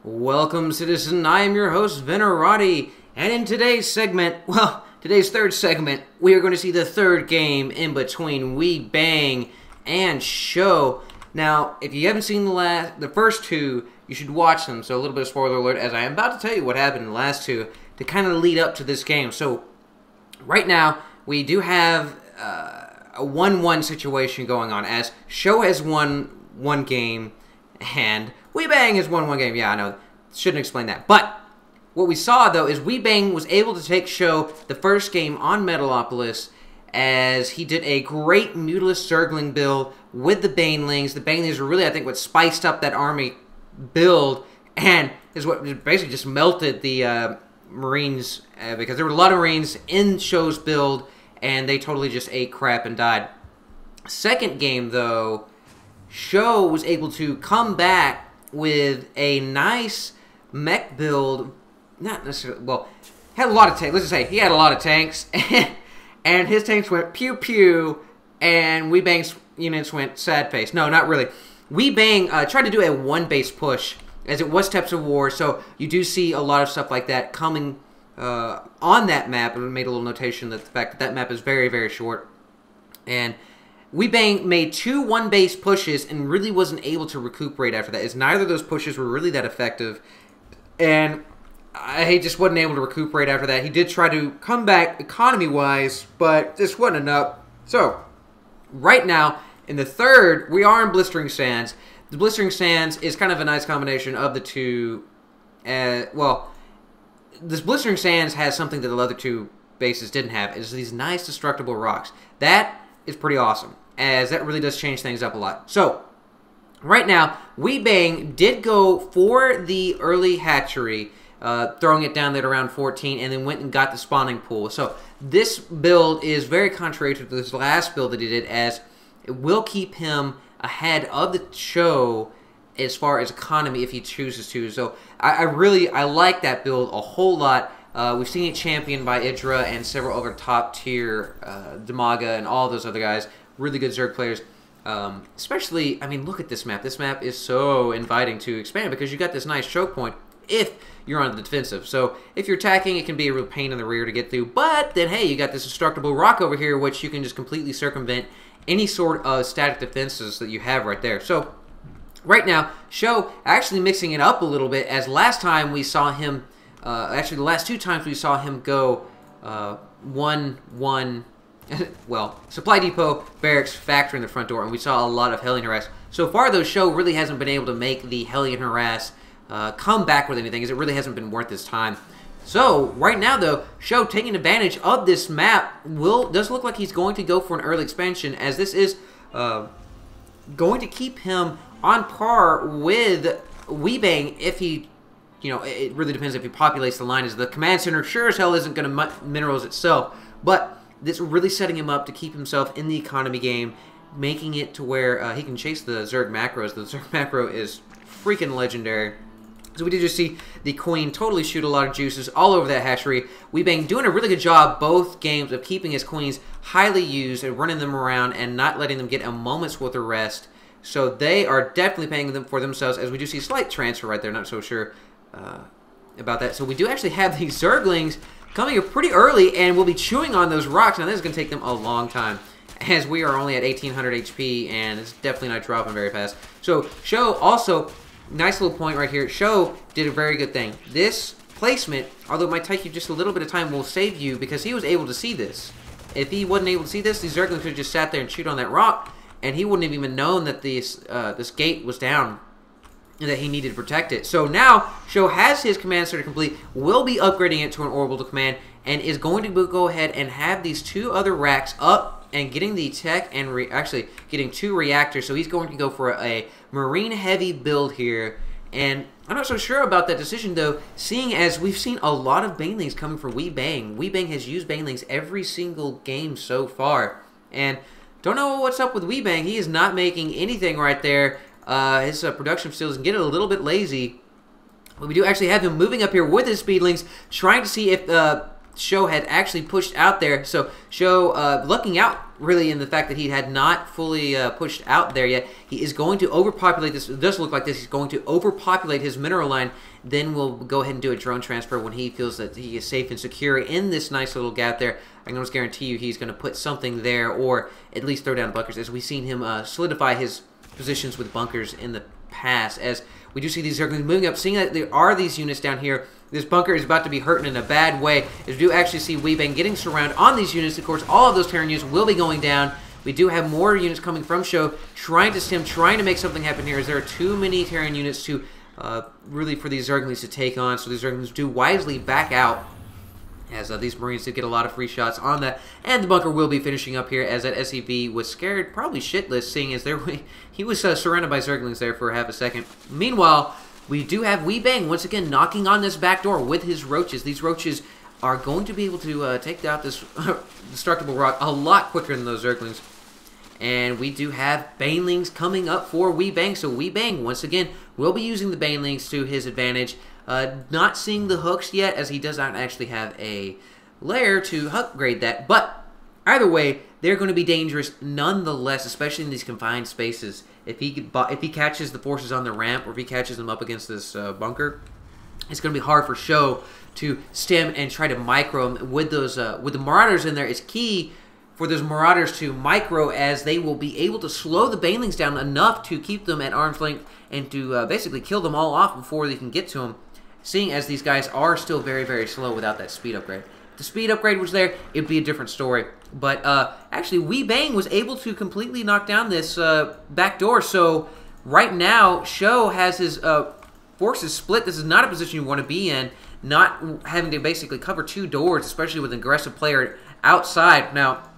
Welcome, citizen. I am your host, Venerati, and in today's segment, today's third segment, we are going to see the third game in between Wibang and SharkgSjow. Now, if you haven't seen the first two, you should watch them. So a little bit of spoiler alert, as I am about to tell you what happened in the last two to kind of lead up to this game. So right now, we do have a 1-1 situation going on, as SharkgSjow has won one game and Wibang has won one game. Yeah, I know. Shouldn't explain that. But what we saw, though, is Wibang was able to take SharkgSjow the first game on Metalopolis, as he did a great Mutalist Zergling build with the Banelings. The Banelings were really, I think, what spiced up that army build, and is what basically just melted the Marines, because there were a lot of Marines in SharkgSjow's build, and they totally just ate crap and died. Second game, though, SharkgSjow was able to come back with a nice mech build. Not necessarily, well, had a lot of tanks. Let's just say he had a lot of tanks, and his tanks went pew pew, and Wibang's units went sad face. No, not really. Wibang tried to do a one-base push, as it was Steps of War, so you do see a lot of stuff like that coming on that map. I made a little notation that the fact that that map is very, very short, and Wibang made two one-base pushes and really wasn't able to recuperate after that, as neither of those pushes were really that effective, and he just wasn't able to recuperate after that. He did try to come back economy-wise, but this wasn't enough. So, right now, in the third, we are in Blistering Sands. The Blistering Sands is kind of a nice combination of the two. Well, this Blistering Sands has something that the other two bases didn't have. It's these nice destructible rocks. That is pretty awesome, as that really does change things up a lot. So, right now, Wibang did go for the early hatchery, throwing it down there at around 14, and then went and got the spawning pool. So, this build is very contrary to this last build that he did, as it will keep him ahead of the SharkgSjow as far as economy if he chooses to. So, I like that build a whole lot. We've seen it championed by Idra and several other top-tier Demaga and all those other guys. Really good Zerg players. Especially, I mean, look at this map. This map is so inviting to expand, because you got this nice choke point if you're on the defensive. So if you're attacking, it can be a real pain in the rear to get through. But then, hey, you got this destructible rock over here, which you can just completely circumvent any sort of static defenses that you have right there. So right now, SharkgSjow actually mixing it up a little bit, as last time we saw him, actually the last two times we saw him go 1-1, well, Supply Depot, Barracks, Factory in the front door, and we saw a lot of Hellion Harass. So far, though, SharkgSjow really hasn't been able to make the Hellion Harass come back with anything, as it really hasn't been worth his time. So, right now, though, SharkgSjow taking advantage of this map does look like he's going to go for an early expansion, as this is going to keep him on par with Wibang if he, you know, it really depends if he populates the line, as the command center sure as hell isn't going to minerals itself, but this really setting him up to keep himself in the economy game, making it to where he can chase the Zerg macros. The Zerg macro is freaking legendary. So we did just see the Queen totally shoot a lot of juices all over that hatchery. Wibang doing a really good job both games of keeping his Queens highly used and running them around and not letting them get a moment's worth of rest. So they are definitely paying them for themselves, as we do see slight transfer right there. Not so sure about that. So we do actually have these Zerglings coming up pretty early, and we'll be chewing on those rocks. Now this is going to take them a long time, as we are only at 1800 HP, and it's definitely not dropping very fast. So SharkgSjow also, nice little point right here. SharkgSjow did a very good thing. This placement, although it might take you just a little bit of time, will save you, because he was able to see this. If he wasn't able to see this, these Zerglings could have just sat there and chewed on that rock, and he wouldn't have even known that this gate was down and that he needed to protect it. So now, SharkgSjow has his command center complete, will be upgrading it to an orbital command, and is going to go ahead and have these two other racks up and getting the tech and actually getting two reactors. So he's going to go for a marine-heavy build here, and I'm not so sure about that decision, though, seeing as we've seen a lot of Banelings coming from Wibang. Wibang has used Banelings every single game so far, and don't know what's up with Wibang. He is not making anything right there. His production still is getting a little bit lazy. But we do actually have him moving up here with his Speedlings, trying to see if SharkgSjow had actually pushed out there. So SharkgSjow looking out really in the fact that he had not fully pushed out there yet. He is going to overpopulate this. It does look like this. He's going to overpopulate his mineral line. Then we'll go ahead and do a drone transfer when he feels that he is safe and secure in this nice little gap there. I can almost guarantee you he's going to put something there, or at least throw down bunkers, as we've seen him solidify his positions with bunkers in the past. As we do see these Zerglings moving up, seeing that there are these units down here. This bunker is about to be hurting in a bad way, as we do actually see Wibang getting surrounded on these units. Of course, all of those Terran units will be going down. We do have more units coming from SharkgSjow, trying to stem, trying to make something happen here, as there are too many Terran units to really for these Zerglings to take on. So these Zerglings do wisely back out, as these Marines did get a lot of free shots on that. And the bunker will be finishing up here, as that SCV was scared, probably shitless, seeing as he was surrounded by Zerglings there for half a second. Meanwhile, we do have Wibang once again knocking on this back door with his roaches. These roaches are going to be able to take out this destructible rock a lot quicker than those Zerglings. And we do have Banelings coming up for Wibang. So Wibang, once again, will be using the Banelings to his advantage. Not seeing the hooks yet, as he does not actually have a lair to upgrade that. But either way, they're going to be dangerous nonetheless, especially in these confined spaces. If he catches the forces on the ramp, or if he catches them up against this bunker, it's going to be hard for SharkgSjow to stem and try to micro them. With those with the Marauders in there, it's key for those Marauders to micro, as they will be able to slow the Banelings down enough to keep them at arm's length and to basically kill them all off before they can get to them, seeing as these guys are still very, very slow without that speed upgrade. If the speed upgrade was there, it'd be a different story. But actually, Wibang was able to completely knock down this back door. So right now, SharkgSjow has his forces split. This is not a position you want to be in, not having to basically cover two doors, especially with an aggressive player outside. Now,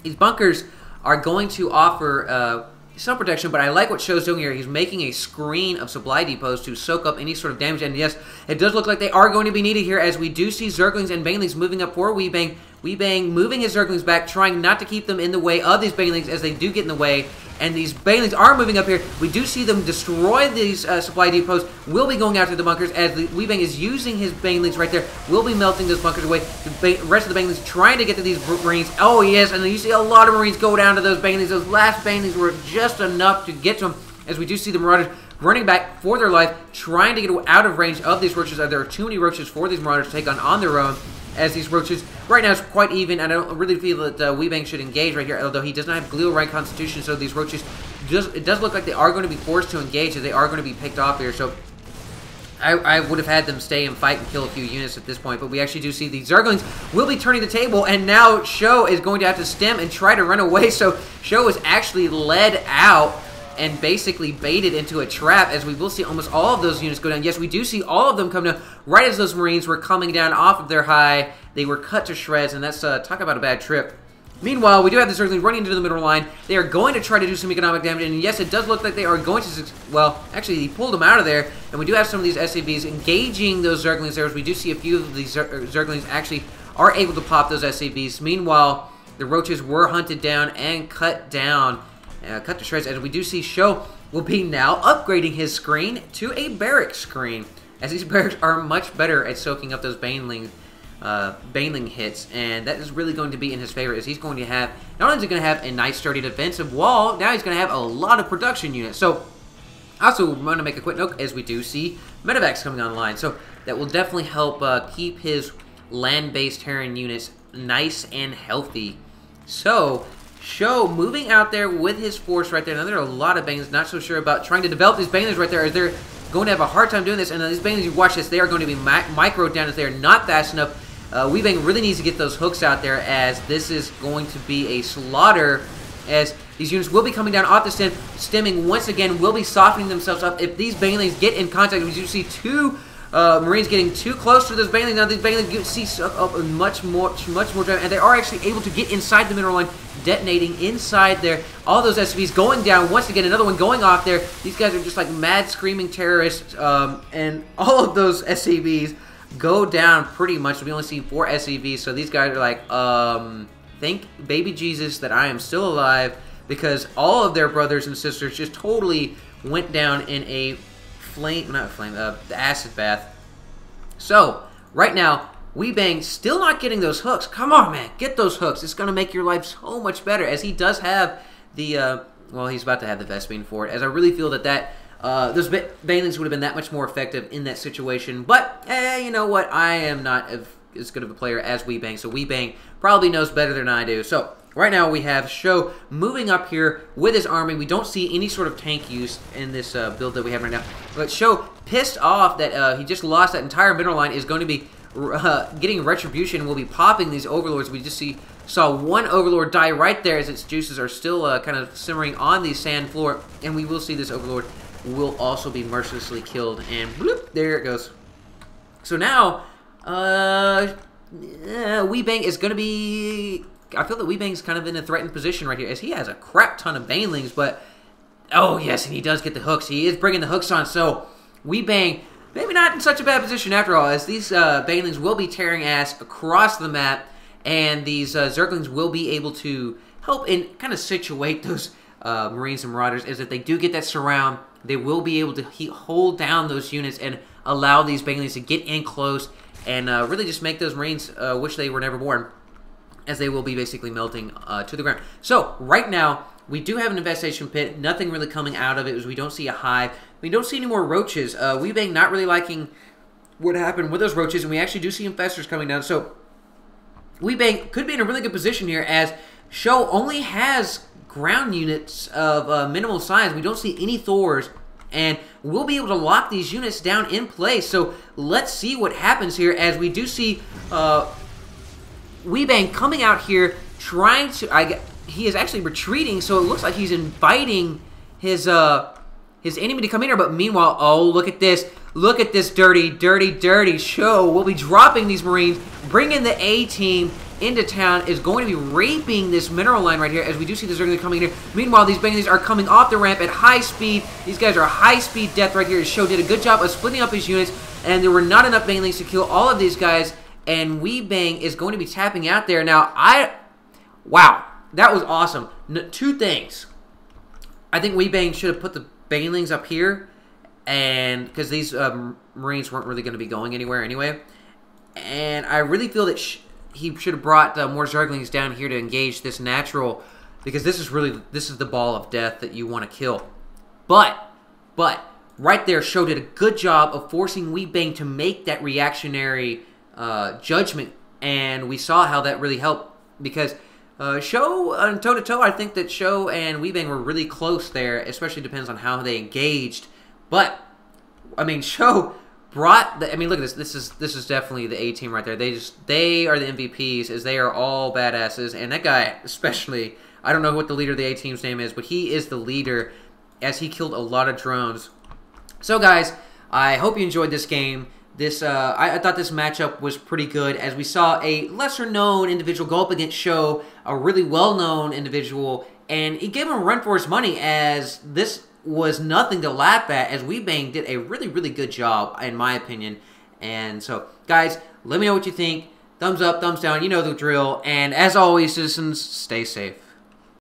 these bunkers are going to offer some protection, but I like what SharkgSjow's doing here. He's making a screen of supply depots to soak up any sort of damage. And yes, it does look like they are going to be needed here, as we do see Zerglings and Banelings moving up for Wibang. Wibang moving his Zerglings back, trying not to keep them in the way of these Banelings, as they do get in the way. And these Banelings are moving up here. We do see them destroy these supply depots. Will be going after the bunkers, as Wibang is using his Banelings right there. Will be melting those bunkers away. The rest of the Banelings trying to get to these Marines. Oh, yes, and then you see a lot of Marines go down to those Banelings. Those last Banelings were just enough to get to them, as we do see the Marauders running back for their life, trying to get out of range of these roaches. There are too many roaches for these Marauders to take on their own, as these roaches right now is quite even. And I don't really feel that Wibang should engage right here, although he does not have glial right constitution. So these roaches, it does look like they are going to be forced to engage, as they are going to be picked off here. So I would have had them stay and fight and kill a few units at this point. But we actually do see the Zerglings will be turning the table, and now SharkgSjow is going to have to stem and try to run away. So SharkgSjow is actually led out and basically baited into a trap, as we will see almost all of those units go down. Yes, we do see all of them come down right as those Marines were coming down off of their high. They were cut to shreds, and that's talk about a bad trip. Meanwhile, we do have the Zerglings running into the middle line. They are going to try to do some economic damage, and yes, it does look like they are going to... Well, actually, he pulled them out of there, and we do have some of these SCVs engaging those Zerglings there, as we do see a few of these Zerglings actually are able to pop those SCVs. Meanwhile, the roaches were hunted down and cut down. Cut to shreds, as we do see SharkgSjow will be now upgrading his screen to a barrack screen, as these barracks are much better at soaking up those Baneling hits, and that is really going to be in his favor, as he's going to have, not only is he going to have a nice sturdy defensive wall, now he's going to have a lot of production units. So also want to make a quick note, as we do see medevacs coming online, so that will definitely help keep his land-based Terran units nice and healthy. So SharkgSjow moving out there with his force right there. Now there are a lot of Banelings, not so sure about trying to develop these Banelings right there, as they're going to have a hard time doing this. And these Banelings, you watch this, they are going to be microed down, as they are not fast enough. Wibang really needs to get those hooks out there, as this is going to be a slaughter, as these units will be coming down off the stem. Stemming once again will be softening themselves up. If these Banelings get in contact, as you see two Marines getting too close to those Banelings, now these Banelings see up much more damage, and they are actually able to get inside the mineral line, detonating inside there. All those SCVs going down. Once again, another one going off there. These guys are just like mad screaming terrorists, and all of those SCVs go down pretty much. We only see 4 SCVs, so these guys are like, thank baby Jesus that I am still alive, because all of their brothers and sisters just totally went down in a acid bath. So right now, Wibang still not getting those hooks. Come on, man. Get those hooks. It's going to make your life so much better, as he does have the, well, he's about to have the Vespene for it, as I really feel that those banelings would have been that much more effective in that situation. But, you know what? I am not as good of a player as Wibang, so Wibang probably knows better than I do. So, right now we have SharkgSjow moving up here with his army. We don't see any sort of tank use in this build that we have right now. But SharkgSjow, pissed off that he just lost that entire mineral line, is going to be getting retribution. We'll be popping these overlords. We just saw one overlord die right there, as its juices are still kind of simmering on the sand floor. And we will see this overlord will also be mercilessly killed. And bloop, there it goes. So now, Wibang is going to be... I feel that Wibang's kind of in a threatened position right here, as he has a crap ton of banelings, but... Oh, yes, and he does get the hooks. He is bringing the hooks on, so Wibang, maybe not in such a bad position after all, as these banelings will be tearing ass across the map, and these Zerglings will be able to help and kind of situate those Marines and Marauders, as if they do get that surround, they will be able to hold down those units and allow these banelings to get in close and really just make those Marines wish they were never born, as they will be basically melting to the ground. So, right now, we do have an infestation pit. Nothing really coming out of it, as we don't see a hive. We don't see any more roaches. Wibang not really liking what happened with those roaches, and we actually do see infestors coming down. So, Wibang could be in a really good position here, as SharkgSjow only has ground units of minimal size. We don't see any Thors, and we'll be able to lock these units down in place. So, let's see what happens here, as we do see... Wibang coming out here, trying to... he is actually retreating, so it looks like he's inviting his enemy to come in here. But meanwhile, oh, look at this. Look at this dirty SharkgSjow. We'll be dropping these Marines, bringing the A-team into town, is going to be raping this mineral line right here, as we do see the Zerglings coming in here. Meanwhile, these banelings are coming off the ramp at high speed. These guys are high-speed death right here. SharkgSjow did a good job of splitting up his units, and there were not enough banelings to kill all of these guys. And Wibang is going to be tapping out there. Now, wow, that was awesome. Two things. I think Wibang should have put the banelings up here, and because these Marines weren't really going to be going anywhere anyway. And I really feel that he should have brought more Zerglings down here to engage this natural, because this is the ball of death that you want to kill. But right there, SharkgSjow did a good job of forcing Wibang to make that reactionary judgment, and we saw how that really helped, because SharkgSjow toe-to-toe, I think that SharkgSjow and Wibang were really close there, especially depends on how they engaged. But I mean, SharkgSjow brought the, I mean, look at this. This is definitely the A team right there. They are the MVPs, as they are all badasses, and that guy especially, I don't know what the leader of the A team's name is, but he is the leader, as he killed a lot of drones. So guys, I hope you enjoyed this game. I thought this matchup was pretty good, as we saw a lesser-known individual go up against SharkgSjow, a really well-known individual, and he gave him a run for his money, as this was nothing to laugh at, as Wibang did a really good job, in my opinion. And so, guys, let me know what you think. Thumbs up, thumbs down, you know the drill. And as always, citizens, stay safe.